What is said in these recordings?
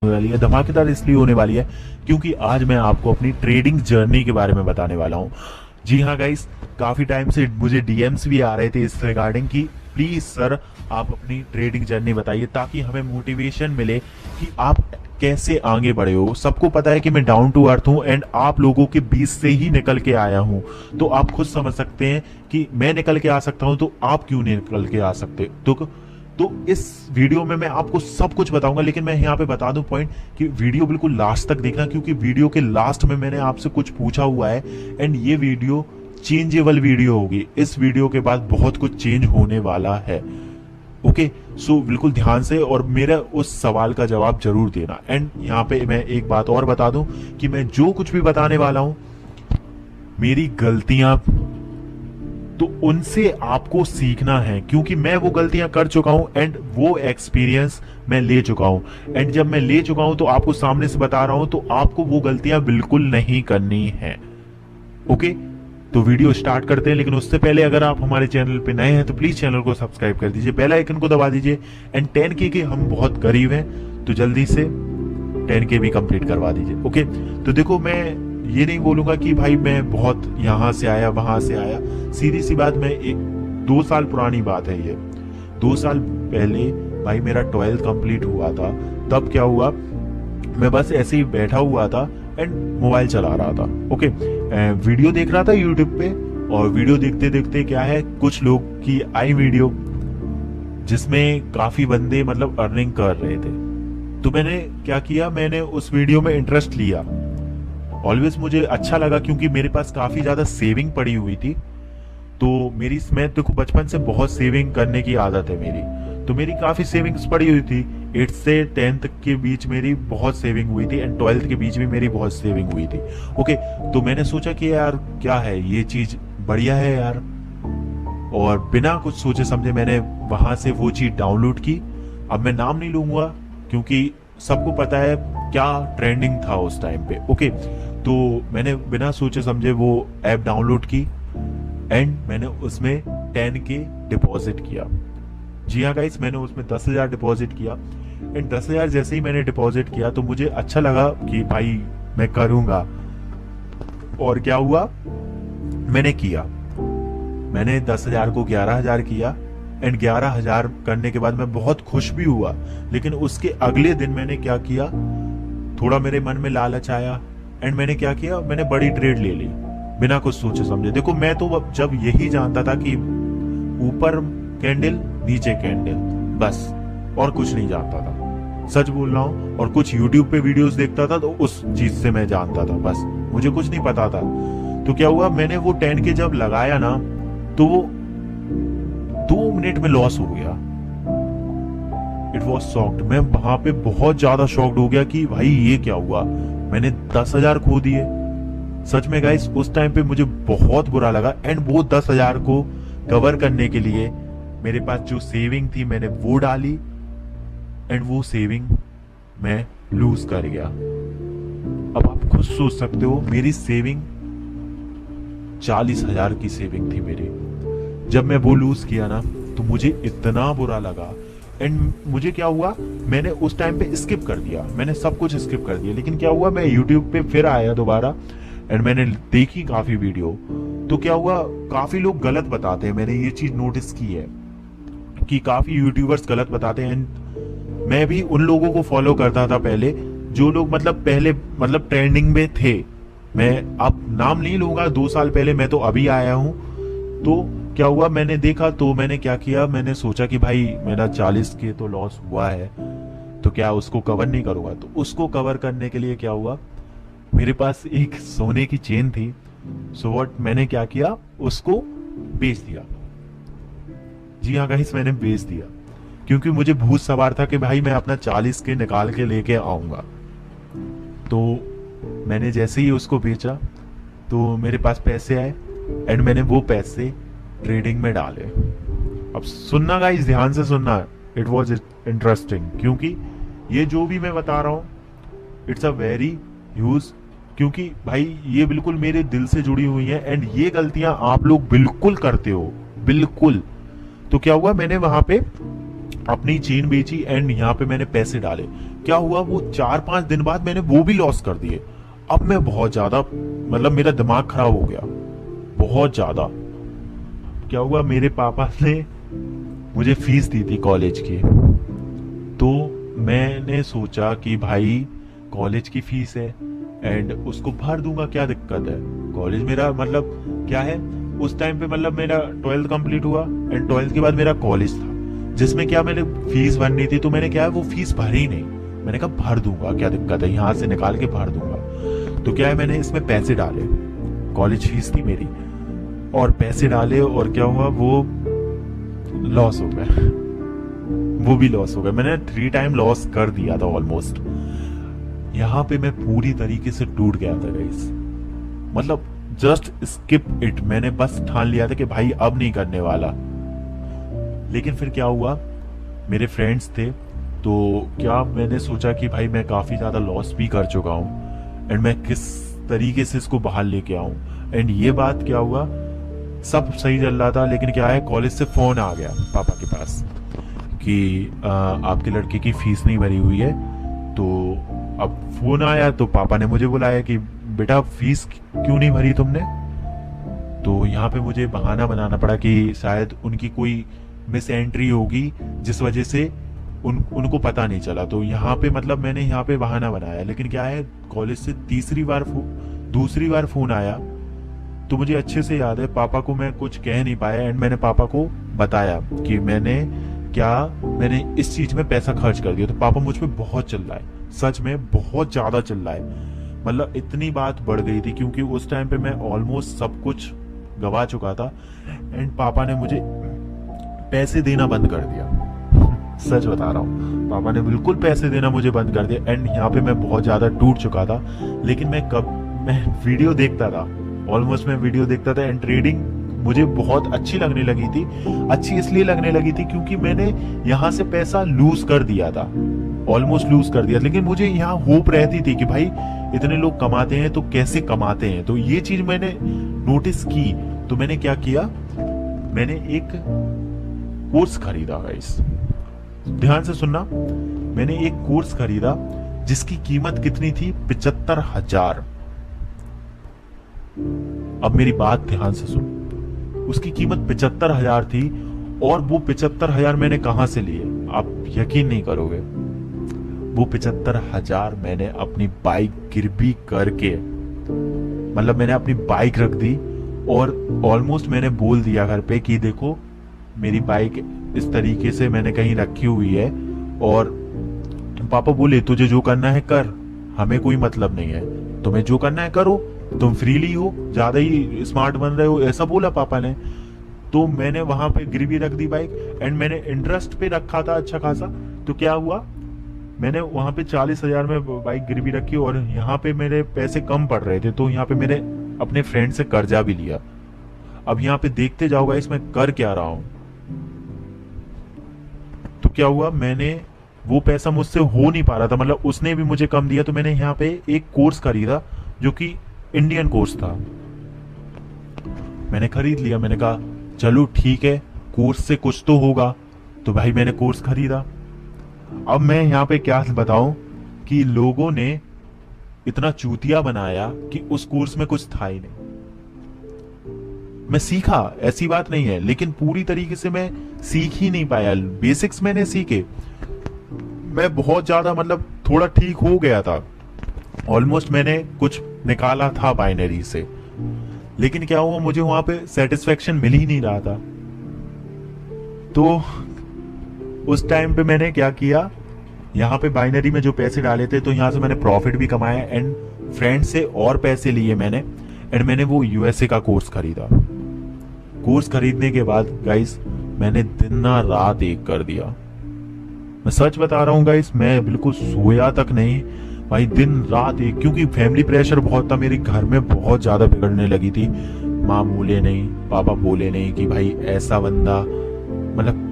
होने वाली है, धमाकेदार इसलिए होने वाली है क्योंकि आज मैं आपको अपनी ट्रेडिंग जर्नी के बारे में बताने वाला हूँ। जी हाँ गाइस, काफी टाइम से मुझे डीएम्स भी आ रहे थे इस रिगार्डिंग की प्लीज सर आप अपनी ट्रेडिंग जर्नी बताइए ताकि हमें मोटिवेशन मिले कि आप कैसे आगे बढ़े हो। सबको पता है कि मैं डाउन टू अर्थ हूँ एंड आप लोगों के बीच से ही निकल के आया हूँ, तो आप खुद समझ सकते हैं कि मैं निकल के आ सकता हूँ तो आप क्यों नहीं निकल के आ सकते। तो इस वीडियो में मैं आपको सब कुछ बताऊंगा, लेकिन मैं यहाँ पे बता दूं पॉइंट कि वीडियो बिल्कुल लास्ट तक देखना क्योंकि वीडियो के लास्ट में मैंने आपसे कुछ पूछा हुआ है एंड ये वीडियो चेंजेबल वीडियो होगी। इस वीडियो के बाद बहुत कुछ चेंज होने वाला है। ओके, सो बिल्कुल ध्यान से और मेरा उस सवाल का जवाब जरूर देना। एंड यहाँ पे मैं एक बात और बता दूं कि मैं जो कुछ भी बताने वाला हूं मेरी गलतियां, तो उनसे आपको सीखना है क्योंकि मैं वो गलतियां कर चुका हूं एंड वो एक्सपीरियंस मैं ले चुका हूं एंड जब मैं ले चुका हूं तो आपको सामने से बता रहा हूं तो आपको वो गलतियां बिल्कुल नहीं करनी है। ओके, तो वीडियो स्टार्ट करते हैं, लेकिन उससे पहले अगर आप हमारे चैनल पे नए हैं तो प्लीज चैनल को सब्सक्राइब कर दीजिए, बेल आइकन को दबा दीजिए एंड 10K के हम बहुत करीब हैं तो जल्दी से 10K भी कंप्लीट करवा दीजिए। ओके, तो देखो मैं ये नहीं बोलूंगा कि भाई मैं बहुत यहां से आया वहां से आया, सीधी सी बात, मैं 2 साल पुरानी बात है ये। 2 साल पहले भाई मेरा 12th कंप्लीट हुआ था। तब क्या हुआ, मैं बस ऐसे ही बैठा हुआ था एंड मोबाइल चला रहा था। ओके, वीडियो देख रहा था यूट्यूब पे और वीडियो देखते देखते क्या है कुछ लोग की आई वीडियो जिसमें काफी बंदे मतलब अर्निंग कर रहे थे, तो मैंने क्या किया, मैंने उस वीडियो में इंटरेस्ट लिया। ऑलवेज मुझे अच्छा लगा क्योंकि मेरे पास काफी ज्यादा सेविंग पड़ी हुई थी। तो मैं देखो बचपन से बहुत सेविंग करने की आदत है मेरी, तो मेरी काफी सेविंग्स पड़ी हुई थी। 8th से 10th के बीच मेरी बहुत सेविंग हुई थी एंड 12th के बीच भी मेरी बहुत सेविंग हुई थी। ओके, तो मैंने सोचा कि यार क्या है ये चीज बढ़िया है यार, और बिना कुछ सोचे समझे मैंने वहां से वो चीज डाउनलोड की। अब मैं नाम नहीं लूंगा क्योंकि सबको पता है क्या ट्रेंडिंग था उस टाइम पे। ओके, तो मैंने बिना सोचे समझे वो ऐप डाउनलोड की एंड मैंने उसमें 10K डिपॉजिट किया। जी हाँ गाइस, मैंने उसमें 10,000 डिपॉजिट किया एंड 10,000 जैसे ही मैंने डिपॉजिट किया तो मुझे अच्छा लगा कि भाई मैं करूंगा। और क्या हुआ, मैंने किया, मैंने 10,000 को 11,000 किया एंड 11,000 करने के बाद मैं बहुत खुश भी हुआ। लेकिन उसके अगले दिन मैंने क्या किया, थोड़ा मेरे मन में लालच आया एंड मैंने क्या किया, मैंने बड़ी ट्रेड ले ली बिना कुछ सोचे समझे। देखो मैं तो जब यही जानता था कि ऊपर कैंडल नीचे कैंडल, बस, और कुछ नहीं जानता था, सच बोल रहा हूं। और कुछ YouTube पे वीडियोस देखता था तो उस चीज से मैं जानता था, बस मुझे कुछ नहीं पता था। तो क्या हुआ, मैंने वो 10K जब लगाया ना तो वो 2 मिनट में लॉस हो गया। इट वॉज शॉक्ड, मैं वहां पे बहुत ज्यादा शॉक्ड हो गया कि भाई ये क्या हुआ, मैंने 10,000 खो दिए। सच में गाइस उस टाइम पे मुझे बहुत बुरा लगा एंड वो 10,000 को कवर करने के लिए मेरे पास जो सेविंग थी मैंने वो डाली एंड वो सेविंग मैं लूज कर गया। अब आप खुद सोच सकते हो, मेरी सेविंग 40,000 की सेविंग थी मेरी। जब मैं वो लूज किया ना तो मुझे इतना बुरा लगा एंड मुझे क्या हुआ, मैंने उस टाइम पे स्किप कर दिया, मैंने सब कुछ स्किप कर दिया। लेकिन क्या हुआ, मैं यूट्यूब पे फिर आया दोबारा एंड मैंने देखी काफी वीडियो। तो क्या हुआ, काफी लोग गलत बताते हैं, मैंने ये चीज नोटिस की है कि काफी यूट्यूबर्स गलत बताते हैं। मैं भी उन लोगों को फॉलो करता था पहले जो लोग मतलब पहले मतलब ट्रेंडिंग में थे। मैं अब नाम नहीं लूंगा, 2 साल पहले, मैं तो अभी आया हूं। तो क्या हुआ, मैंने देखा तो मैंने क्या किया, मैंने सोचा कि भाई मेरा 40K तो लॉस हुआ है तो क्या उसको कवर नहीं करूंगा। तो उसको कवर करने के लिए क्या हुआ, मेरे पास एक सोने की चेन थी। सो व्हाट, मैंने क्या किया, उसको बेच दिया। जी हाँ गाइस, मैंने बेच दिया क्योंकि मुझे भूत सवार था कि भाई मैं अपना 40K निकाल के लेके आऊंगा। तो मैंने जैसे ही उसको बेचा तो मेरे पास पैसे आए एंड मैंने वो पैसे ट्रेडिंग में डाले। अब सुनना गाइस, ध्यान से सुनना, इट वॉज इंटरेस्टिंग क्योंकि ये जो भी मैं बता रहा हूं इट्स अ वेरी ह्यूज, क्योंकि भाई ये बिल्कुल मेरे दिल से जुड़ी हुई है एंड ये गलतियां आप लोग बिल्कुल करते हो, बिल्कुल। तो क्या हुआ, मैंने वहां पे अपनी चेन बेची एंड यहाँ पे मैंने पैसे डाले। क्या हुआ, वो 4-5 दिन बाद मैंने वो भी लॉस कर दिए। अब मैं बहुत ज्यादा मतलब मेरा दिमाग खराब हो गया बहुत ज्यादा। क्या हुआ, मेरे पापा ने मुझे फीस दी थी कॉलेज की, तो मैंने सोचा कि भाई कॉलेज की फीस है एंड उसको भर दूंगा, क्या दिक्कत है। कॉलेज मेरा मतलब क्या है, उस टाइम पे मतलब मेरा 12th कंप्लीट हुआ एंड 12th के बाद मेरा कॉलेज था जिसमें क्या मैंने फीस भरनी थी, तो मैंने क्या है वो फीस भरी नहीं। मैंने कहा भर दूंगा, क्या दिक्कत है, यहाँ से निकाल के भर दूंगा। तो क्या है, मैंने इसमें पैसे डाले, कॉलेज फीस थी मेरी, और पैसे डाले और क्या हुआ, वो लॉस हो गया, वो भी लॉस हो गया। मैंने 3 टाइम लॉस कर दिया था ऑलमोस्ट। यहाँ पे मैं पूरी तरीके से टूट गया था गाइस, मतलब जस्ट स्किप इट। मैंने बस ठान लिया था कि भाई अब नहीं करने वाला। लेकिन फिर क्या हुआ, मेरे फ्रेंड्स थे, तो क्या मैंने सोचा कि भाई मैं काफी ज्यादा लॉस भी कर चुका हूँ एंड मैं किस तरीके से इसको बाहर लेके आऊं। एंड ये बात क्या हुआ, सब सही चल रहा था, लेकिन क्या है, कॉलेज से फोन आ गया पापा के पास कि आपके लड़के की फीस नहीं भरी हुई है। तो अब फोन आया तो पापा ने मुझे बुलाया कि बेटा फीस क्यों नहीं भरी तुमने। तो यहाँ पे मुझे बहाना बनाना पड़ा कि शायद उनकी कोई मिस एंट्री होगी जिस वजह से उनको पता नहीं चला। तो यहाँ पे मतलब मैंने यहाँ पे बहाना बनाया। लेकिन क्या है, कॉलेज से दूसरी बार फोन आया तो मुझे अच्छे से याद है, पापा को मैं कुछ कह नहीं पाया एंड मैंने पापा को बताया कि मैंने इस चीज में पैसा खर्च कर दिया। तो पापा मुझ पे बहुत चिल्ला है, सच में बहुत ज्यादा चिल्ला है। मतलब इतनी बात बढ़ गई थी क्योंकि उस टाइम पे मैं ऑलमोस्ट सब कुछ गवा चुका था एंड पापा ने मुझे पैसे देना बंद कर दिया। सच बता रहा हूँ, पापा ने बिल्कुल पैसे देना मुझे बंद कर दिया एंड यहाँ पे मैं बहुत ज्यादा टूट चुका था। लेकिन मैं वीडियो देखता था, ऑलमोस्ट मैं वीडियो देखता था एंड ट्रेडिंग मुझे बहुत अच्छी लगने लगी थी। अच्छी इसलिए लगने लगी थी क्योंकि मैंने यहाँ से पैसा लूज कर दिया था, ऑलमोस्ट लूज कर दिया। लेकिन मुझे यहाँ होप रहती थी कि भाई इतने लोग कमाते हैं तो कैसे कमाते हैं। तो ये चीज मैंने नोटिस की। तो मैंने क्या किया, मैंने एक कोर्स खरीदा गाइस, ध्यान से सुनना। मैंने एक कोर्स खरीदा जिसकी कीमत कितनी थी, 75,000। अब मेरी बात ध्यान से सुन, उसकी कीमत 75,000 थी और वो 75,000 मैंने कहां से लिए, आप यकीन नहीं करोगे। वो 75,000 मैंने अपनी बाइक गिरवी करके, मतलब मैंने अपनी बाइक रख दी और ऑलमोस्ट मैंने बोल दिया घर पे कि देखो मेरी बाइक इस तरीके से मैंने कहीं रखी हुई है और पापा बोले तुझे जो करना है कर, हमें कोई मतलब नहीं है, तुम्हें जो करना है करो, तुम फ्रीली हो, ज्यादा ही स्मार्ट बन रहे हो, ऐसा बोला पापा ने। तो मैंने वहां पे गिरवी रख दी बाइक एंड मैंने इंटरेस्ट पे रखा था अच्छा खासा। तो क्या हुआ, मैंने वहां पे 40,000 में बाइक गिरवी रखी और यहाँ पे मेरे पैसे कम पड़ रहे थे, तो यहाँ पे मैंने अपने फ्रेंड से कर्जा भी लिया। अब यहाँ पे देखते जाओ गाइस मैं कर क्या रहा हूं। तो क्या हुआ, मैंने वो पैसा मुझसे हो नहीं पा रहा था, मतलब उसने भी मुझे कम दिया। तो मैंने यहाँ पे एक कोर्स खरीदा जो कि इंडियन कोर्स था, मैंने खरीद लिया। मैंने कहा चलो ठीक है, कोर्स से कुछ तो होगा। तो भाई मैंने कोर्स खरीदा। अब मैं यहाँ पे क्या बताऊं कि लोगों ने इतना चूतिया बनाया कि उस कोर्स में कुछ था ही नहीं। मैं सीखा, ऐसी बात नहीं है, लेकिन पूरी तरीके से मैं सीख ही नहीं पाया। बेसिक्स मैंने सीखे, मैं बहुत ज्यादा मतलब थोड़ा ठीक हो गया था, ऑलमोस्ट मैंने कुछ निकाला था बाइनरी से। लेकिन क्या हुआ, मुझे वहां पे सेटिस्फेक्शन मिल ही नहीं रहा था। तो उस टाइम पे मैंने क्या किया, यहाँ पे बाइनरी में जो पैसे डाले थे तो यहाँ से मैंने प्रॉफिट भी कमाया एंड फ्रेंड से और पैसे लिए मैंने एंड मैंने वो यूएसए का कोर्स खरीदा। कोर्स खरीदने के बाद गाइस मैंने दिन रात एक कर दिया। मैं सच बता रहा हूँ गाइस, मैं बिल्कुल सोया तक नहीं भाई, दिन रात एक, क्योंकि फैमिली प्रेशर बहुत था मेरे घर में, बहुत ज्यादा बिगड़ने लगी थी। माँ बोले नहीं, पापा बोले नहीं कि भाई ऐसा बंदा, मतलब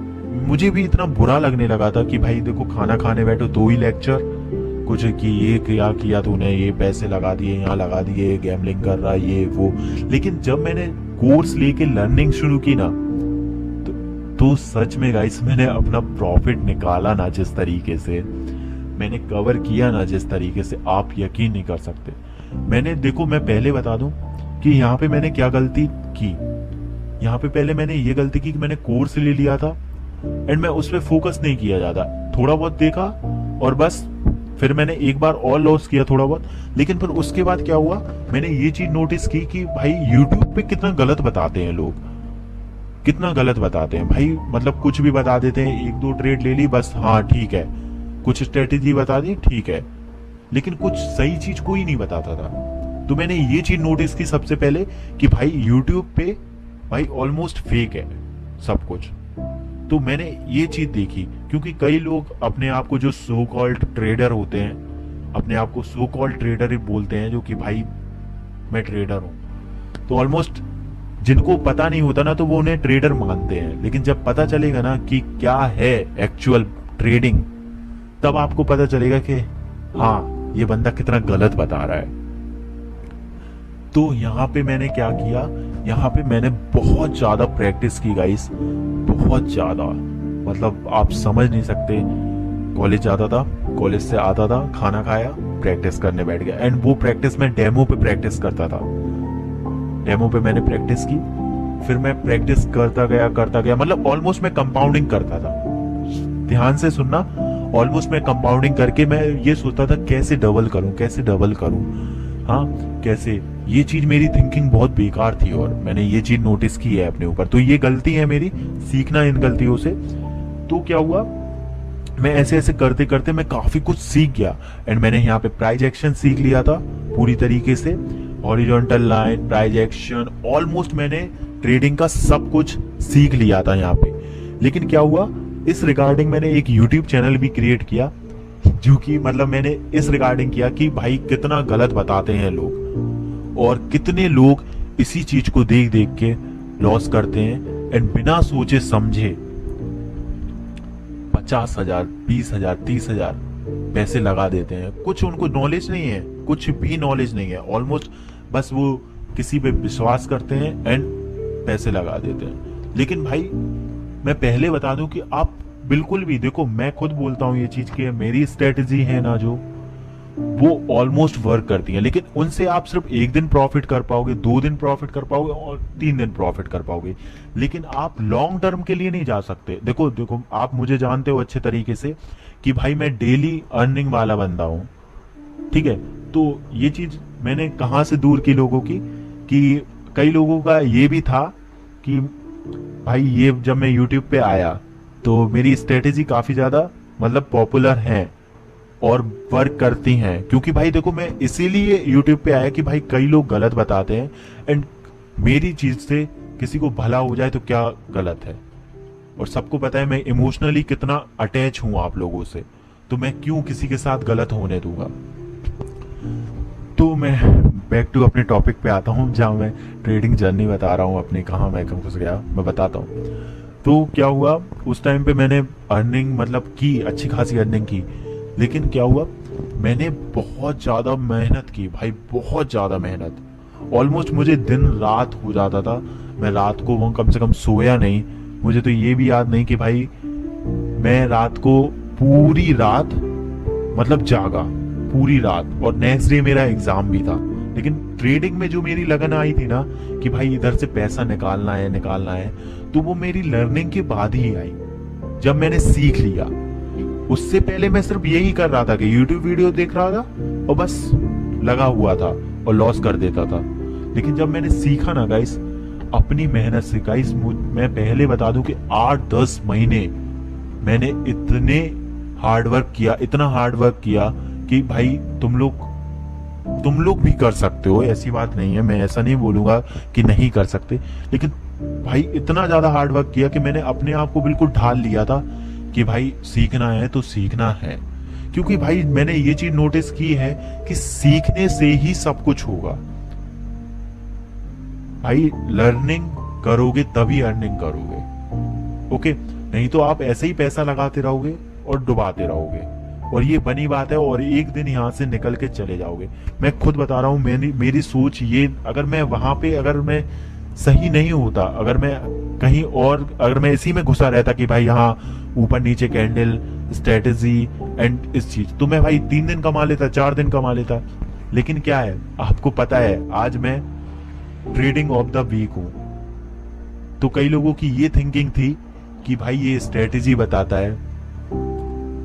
मुझे भी इतना बुरा लगने लगा था कि भाई देखो खाना खाने बैठो 2 ही लेक्चर, कुछ कि ये क्या किया तूने, ये पैसे लगा दिए, यहाँ लगा दिए, गैम्बलिंग कर रहा, ये वो। लेकिन जब मैंने कोर्स लेके लर्निंग शुरू की ना, तो सच में गाइस मैंने अपना प्रॉफिट निकाला ना जिस तरीके से, मैंने कवर किया ना जिस तरीके से, आप यकीन नहीं कर सकते। मैंने देखो, मैं पहले बता दूं कि यहाँ पे मैंने क्या गलती की। यहाँ पे पहले मैंने ये गलती की कि मैंने कोर्स ले लिया था एंड मैं उस पर फोकस नहीं किया ज्यादा, थोड़ा बहुत देखा और बस। फिर मैंने एक बार और लॉस किया थोड़ा बहुत, लेकिन फिर उसके बाद क्या हुआ, मैंने ये चीज नोटिस की कि भाई यूट्यूब पे कितना गलत बताते हैं लोग, कितना गलत बताते हैं भाई। मतलब कुछ भी बता देते हैं, एक दो ट्रेड ले ली बस, हाँ ठीक है, कुछ स्ट्रेटेजी बता दी ठीक है, लेकिन कुछ सही चीज कोई नहीं बताता था। तो मैंने ये चीज नोटिस की सबसे पहले कि भाई यूट्यूब पे भाई ऑलमोस्ट फेक है सब कुछ। तो मैंने ये चीज देखी, क्योंकि कई लोग अपने आप को जो सो कॉल्ड ट्रेडर होते हैं, अपने आप को सो कॉल्ड ट्रेडर ही बोलते हैं, जो कि भाई मैं ट्रेडर हूं। तो ऑलमोस्ट जिनको पता नहीं होता ना, तो वो उन्हें ट्रेडर मानते हैं, लेकिन जब पता चलेगा ना कि क्या है एक्चुअल ट्रेडिंग, तब आपको पता चलेगा कि हाँ ये बंदा कितना गलत बता रहा है। तो यहाँ पे मैंने क्या किया, यहाँ पे मैंने बहुत ज्यादा प्रैक्टिस की गाइस, बहुत ज्यादा, मतलब आप समझ नहीं सकते। कॉलेज जाता था, कॉलेज से आता था, खाना खाया, प्रैक्टिस करने बैठ गया। एंड वो प्रैक्टिस मैं डेमो पे प्रैक्टिस करता था, डेमो पे मैंने प्रैक्टिस की, फिर मैं प्रैक्टिस करता गया, मतलब ऑलमोस्ट मैं कंपाउंडिंग करता था। ध्यान से सुनना, ऑलमोस्ट मैं कंपाउंडिंग करके मैं ये सोचता था कैसे डबल करूं, कैसे डबल करूं, हाँ कैसे। ये चीज मेरी थिंकिंग बहुत बेकार थी और मैंने ये चीज नोटिस की है अपने ऊपर। तो ये गलती है मेरी, सीखना इन गलतियों से। तो क्या हुआ, मैं ऐसे ऐसे करते करते मैं काफी कुछ सीख गया। एंड मैंने यहाँ पे प्राइस एक्शन सीख लिया था पूरी तरीके से, horizontal line, price action, almost मैंने ट्रेडिंग का सब कुछ सीख लिया था यहाँ पे। लेकिन क्या हुआ, इस रिगार्डिंग मैंने एक यूट्यूब चैनल भी क्रिएट किया, जो कि मतलब मैंने इस रिगार्डिंग किया कि भाई कितना गलत बताते हैं लोग और कितने लोग इसी चीज को देख देख के लॉस करते हैं एंड बिना सोचे समझे 50,000, 20,000, 30,000 पैसे लगा देते हैं। कुछ उनको नॉलेज नहीं है, कुछ भी नॉलेज नहीं है, ऑलमोस्ट बस वो किसी पे विश्वास करते हैं एंड पैसे लगा देते हैं। लेकिन भाई मैं पहले बता दूं कि आप बिल्कुल भी देखो, मैं खुद बोलता हूं ये चीज कि मेरी स्ट्रेटजी है ना जो, वो ऑलमोस्ट वर्क करती है। लेकिन उनसे आप सिर्फ एक दिन प्रॉफिट कर पाओगे, 2 दिन प्रॉफिट कर पाओगे और 3 दिन प्रॉफिट कर पाओगे, लेकिन आप लॉन्ग टर्म के लिए नहीं जा सकते। देखो देखो, आप मुझे जानते हो अच्छे तरीके से कि भाई मैं डेली अर्निंग वाला बंदा हूं, ठीक है। तो ये चीज मैंने कहां से दूर की लोगों की, कि कई लोगों का ये भी था कि भाई ये जब मैं यूट्यूब पे आया तो मेरी स्ट्रेटेजी काफी ज्यादा मतलब पॉपुलर है और वर्क करती हैं, क्योंकि भाई देखो मैं इसीलिए यूट्यूब पे आया कि भाई कई लोग गलत बताते हैं एंड मेरी चीज से किसी को भला हो जाए तो क्या गलत है। और सबको पता है मैं इमोशनली कितना अटैच हूं आप लोगों से, तो मैं क्यों किसी के साथ गलत होने दूंगा। तो मैं बैक टू अपने टॉपिक पे आता हूं, जहां मैं ट्रेडिंग जर्नी बता रहा हूं अपनी, कहां मैं घुस गया मैं बताता हूं। तो क्या हुआ, उस टाइम पे मैंने अर्निंग मतलब की, अच्छी खासी अर्निंग की, लेकिन क्या हुआ, मैंने बहुत ज्यादा मेहनत की भाई, बहुत ज्यादा मेहनत। ऑलमोस्ट मुझे दिन रात हो जाता था, मैं रात को वो कम से कम सोया नहीं। मुझे तो ये भी याद नहीं कि भाई मैं रात को पूरी रात मतलब जागा पूरी रात, और नेक्स्ट डे मेरा एग्जाम भी था। लेकिन ट्रेडिंग में जो मेरी लगन आई थी ना कि भाई इधर से पैसा निकालना है, तो वो मेरी लर्निंग के बाद ही आई, जब मैंने सीख लिया। उससे पहले मैं सिर्फ यही कर रहा था कि यूट्यूब वीडियो देख रहा था और बस लगा हुआ था और लॉस कर देता था। लेकिन जब मैंने सीखा ना गाइस, अपनी मेहनत से गाइस, मैं पहले बता दूं कि 8-10 महीने मैंने इतने हार्डवर्क किया, इतना हार्डवर्क किया कि भाई तुम लोग भी कर सकते हो, ऐसी बात नहीं है, मैं ऐसा नहीं बोलूंगा कि नहीं कर सकते। लेकिन भाई इतना ज्यादा हार्डवर्क किया कि मैंने अपने आप को बिल्कुल ढाल लिया था कि भाई सीखना है तो सीखना है। क्योंकि भाई मैंने ये चीज नोटिस की है कि सीखने से ही सब कुछ होगा भाई। लर्निंग करोगे तभी अर्निंग करोगे, ओके। नहीं तो आप ऐसे ही पैसा लगाते रहोगे और डुबाते रहोगे, और ये बनी बात है, और एक दिन यहां से निकल के चले जाओगे। मैं खुद बता रहा हूं, मेरी सोच ये, अगर मैं वहां पे अगर मैं सही नहीं होता, अगर मैं कहीं और अगर मैं इसी में घुसा रहता कि भाई यहाँ ऊपर नीचे कैंडल स्ट्रेटेजी एंड इस चीज, तो मैं भाई 3 दिन कमा लेता, 4 दिन कमा लेता। लेकिन क्या है, आपको पता है आज मैं ट्रेडिंग ऑफ द वीक हूं। तो कई लोगों की ये थिंकिंग थी कि भाई ये स्ट्रेटेजी बताता है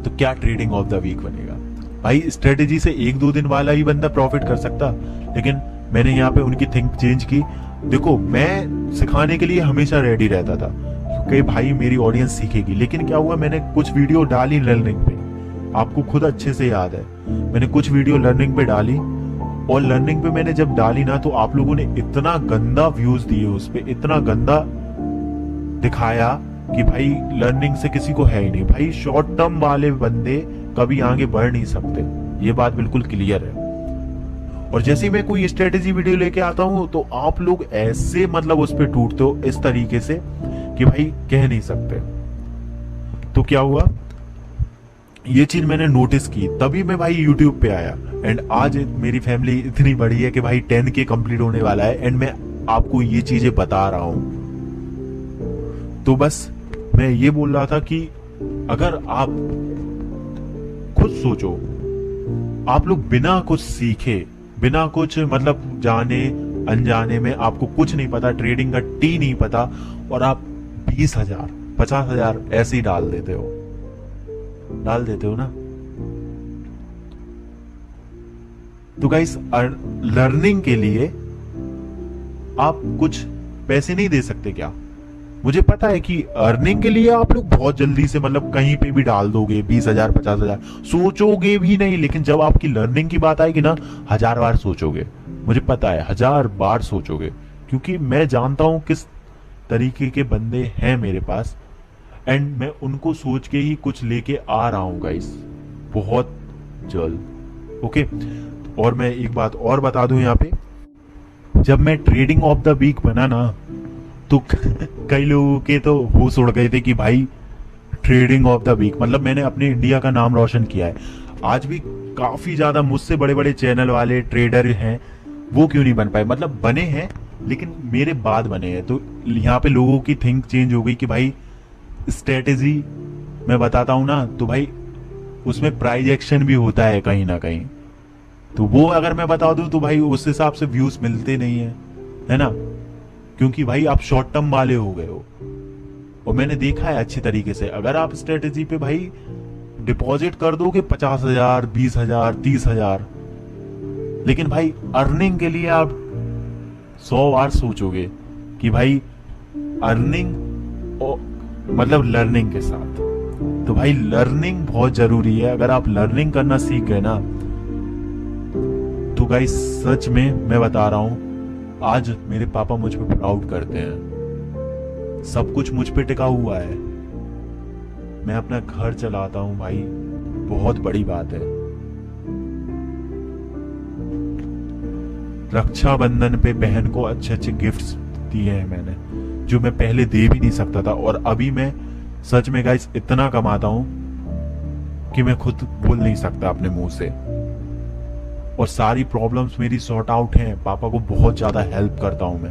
तो क्या ट्रेडिंग ऑफ द वीक बनेगा। भाई स्ट्रेटेजी से 1-2 दिन वाला ही बंदा प्रॉफिट कर सकता, लेकिन मैंने यहाँ पे उनकी थिंक चेंज की। देखो मैं सिखाने के लिए हमेशा रेडी रहता था कि भाई मेरी ऑडियंस सीखेगी, लेकिन क्या हुआ, मैंने कुछ वीडियो डाली लर्निंग पे, आपको खुद अच्छे से याद है, मैंने कुछ वीडियो लर्निंग पे डाली, और लर्निंग पे मैंने जब डाली ना तो आप लोगों ने इतना गंदा व्यूज दिए उस पे, इतना गंदा दिखाया कि भाई लर्निंग से किसी को है ही नहीं। भाई शॉर्ट टर्म वाले बंदे कभी आगे बढ़ नहीं सकते, ये बात बिल्कुल क्लियर है। और जैसे ही मैं कोई स्ट्रेटेजी वीडियो लेके आता हूं तो आप लोग ऐसे मतलब उस पर टूटते हो इस तरीके से कि भाई कह नहीं सकते। तो क्या हुआ, ये चीज मैंने नोटिस की, तभी मैं भाई YouTube पे आया। एंड आज मेरी फैमिली इतनी बड़ी है कि भाई 10K कंप्लीट होने वाला है, एंड मैं आपको ये चीजें बता रहा हूं। तो बस मैं ये बोल रहा था कि अगर आप खुद सोचो, आप लोग बिना कुछ सीखे, बिना कुछ मतलब जाने अनजाने में, आपको कुछ नहीं पता, ट्रेडिंग का टी नहीं पता, और आप 20,000 50,000 ऐसे ही डाल देते हो ना। तो गाइस लर्निंग के लिए आप कुछ पैसे नहीं दे सकते क्या? मुझे पता है कि अर्निंग के लिए आप लोग बहुत जल्दी से मतलब कहीं पे भी डाल दोगे 20,000 50,000, सोचोगे भी नहीं, लेकिन जब आपकी लर्निंग की बात आएगी ना 1000 बार सोचोगे। मुझे पता है 1000 बार सोचोगे, क्योंकि मैं जानता हूं किस तरीके के बंदे हैं मेरे पास, एंड मैं उनको सोच के ही कुछ लेके आ रहा हूं गाइस बहुत जल्द। ओके, और मैं एक बात और बता दूं यहाँ पे, जब मैं ट्रेडिंग ऑफ द वीक बना ना तो कई लोगों के तो होश उड़ गए थे कि भाई ट्रेडिंग ऑफ द वीक मतलब मैंने अपने इंडिया का नाम रोशन किया है। आज भी काफी ज्यादा मुझसे बड़े बड़े चैनल वाले ट्रेडर हैं, वो क्यों नहीं बन पाए, मतलब बने हैं लेकिन मेरे बाद बने हैं। तो यहाँ पे लोगों की थिंक चेंज हो गई कि भाई स्ट्रेटेजी मैं बताता हूं ना तो भाई उसमें प्राइज एक्शन भी होता है कहीं ना कहीं, तो वो अगर मैं बता दूं तो भाई उस हिसाब से व्यूज मिलते नहीं है ना, क्योंकि भाई आप शॉर्ट टर्म वाले हो गए हो। और मैंने देखा है अच्छी तरीके से, अगर आप स्ट्रेटेजी पे भाई डिपॉजिट कर दोगे 50,000 20,000 30,000, लेकिन भाई अर्निंग के लिए आप 100 बार सोचोगे कि भाई अर्निंग मतलब लर्निंग के साथ। तो भाई लर्निंग बहुत जरूरी है। अगर आप लर्निंग करना सीख गए ना तो गाइस सच में मैं बता रहा हूं, आज मेरे पापा मुझ पे प्राउड करते हैं, सब कुछ मुझ पे टिका हुआ है, मैं अपना घर चलाता हूं भाई, बहुत बड़ी बात है। रक्षाबंधन पे बहन को अच्छे अच्छे गिफ्ट्स दिए हैं मैंने, जो मैं पहले दे भी नहीं सकता था। और अभी मैं सच में गाइस इतना कमाता हूं कि मैं खुद बोल नहीं सकता अपने मुंह से, और सारी प्रॉब्लम्स मेरी सॉर्ट आउट हैं। पापा को बहुत ज्यादा हेल्प करता हूं मैं,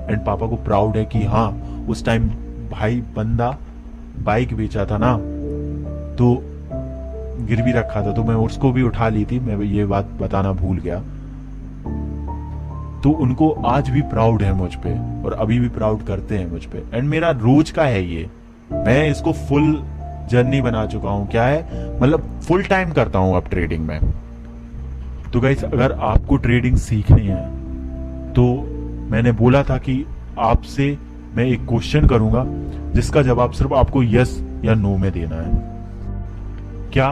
एंड पापा को प्राउड है कि हाँ उस टाइम भाई बंदा बाइक बेचा था ना तो गिरवी रखा था, तो मैं उसको भी उठा ली थी, मैं ये बात बताना भूल गया। तो उनको आज भी प्राउड है मुझ पे, और अभी भी प्राउड करते हैं मुझ पे। एंड मेरा रोज का है ये, मैं इसको फुल जर्नी बना चुका हूं। क्या है मतलब फुल टाइम करता हूं अब ट्रेडिंग में। तो गाइस अगर आपको ट्रेडिंग सीखनी है तो मैंने बोला था कि आपसे मैं एक क्वेश्चन करूंगा जिसका जवाब सिर्फ आपको यस या नो में देना है। क्या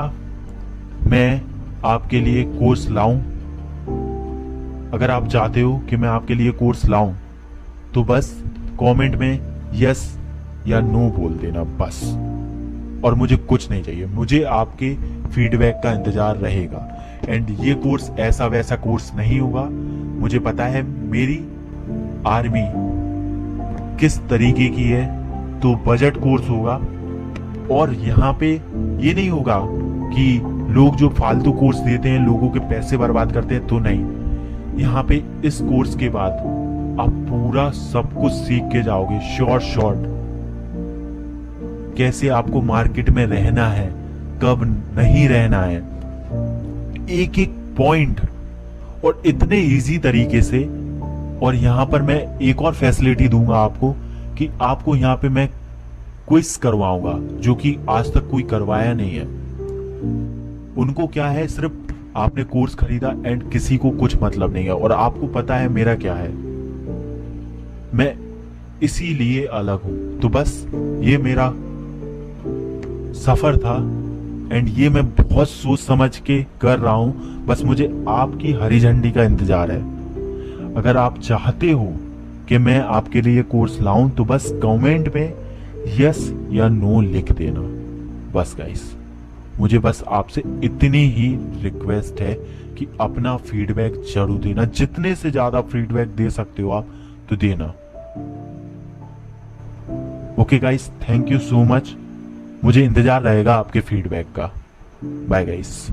मैं आपके लिए कोर्स लाऊं? अगर आप चाहते हो कि मैं आपके लिए कोर्स लाऊं तो बस कमेंट में यस या नो बोल देना बस, और मुझे कुछ नहीं चाहिए, मुझे आपके फीडबैक का इंतजार रहेगा। एंड ये कोर्स ऐसा वैसा कोर्स नहीं होगा, मुझे पता है मेरी आर्मी किस तरीके की है, तो बजट कोर्स होगा। और यहाँ पे ये नहीं होगा कि लोग जो फालतू कोर्स देते हैं लोगों के पैसे बर्बाद करते हैं, तो नहीं, यहाँ पे इस कोर्स के बाद आप पूरा सब कुछ सीख के जाओगे शॉर्ट कैसे आपको मार्केट में रहना है, कब नहीं रहना है, एक एक पॉइंट और इतने इजी तरीके से। और यहां पर मैं एक और फैसिलिटी दूंगा आपको कि आपको यहां पे मैं क्विज करवाऊंगा, जो कि आज तक कोई करवाया नहीं है। उनको क्या है, सिर्फ आपने कोर्स खरीदा एंड किसी को कुछ मतलब नहीं है। और आपको पता है मेरा क्या है, मैं इसीलिए अलग हूं। तो बस ये मेरा सफर था एंड ये मैं बहुत सोच समझ के कर रहा हूं। बस मुझे आपकी हरी झंडी का इंतजार है। अगर आप चाहते हो कि मैं आपके लिए कोर्स लाऊं तो बस कमेंट में यस या नो लिख देना। बस गाइस, मुझे बस आपसे इतनी ही रिक्वेस्ट है कि अपना फीडबैक जरूर देना। जितने से ज्यादा फीडबैक दे सकते हो आप तो देना। Okay guys, thank you so much. मुझे इंतजार रहेगा आपके फीडबैक का। Bye guys.